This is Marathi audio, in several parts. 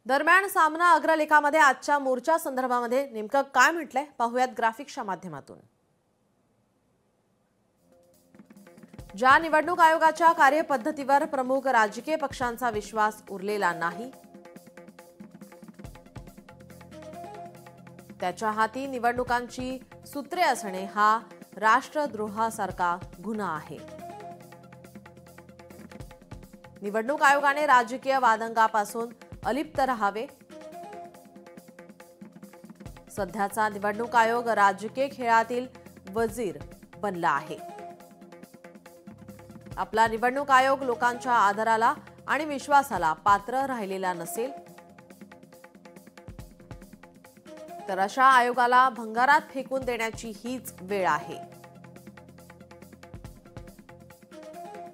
दरम्यान सामना अग्रलेखामध्ये आजच्या मोर्चा संदर्भामध्ये नेमकं काय म्हटलंय पाहूयात ग्राफिक्सच्या माध्यमातून। ज्या निवडणूक आयोगाच्या कार्यपद्धतीवर प्रमुख राजकीय पक्षांचा विश्वास उरलेला नाही, त्याच्या हाती निवडणुकांची सूत्रे असणे हा राष्ट्रद्रोहासारखा गुन्हा आहे। निवडणूक आयोगाने राजकीय वादंगापासून अलिप्त राहावे। सध्याचा निवडणूक आयोग राजकीय खेळातील वजीर बनला आहे। आपला निवडणूक आयोग लोकांच्या आदराला आणि विश्वासाला पात्र राहिलेला नसेल तर अशा आयोगाला भंगारात फेकून देण्याची हीच वेळ आहे।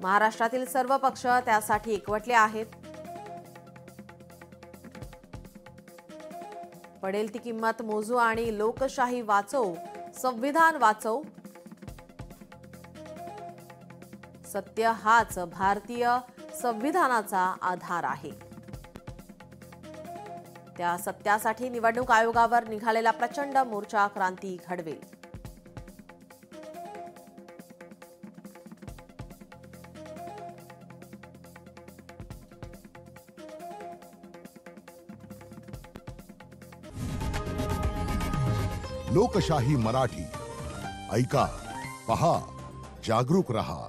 महाराष्ट्रातील सर्व पक्ष त्यासाठी एकवटले आहेत। पडेल ती किंमत मोजू आणि लोकशाही वाचवू, संविधान वाचवू। सत्य हाच भारतीय संविधानाचा आधार आहे। त्या सत्यासाठी निवडणूक आयोगावर निघालेला प्रचंड मोर्चा क्रांती घडवेल। लोकशाही मराठी ऐका, पहा, जागरूक रहा।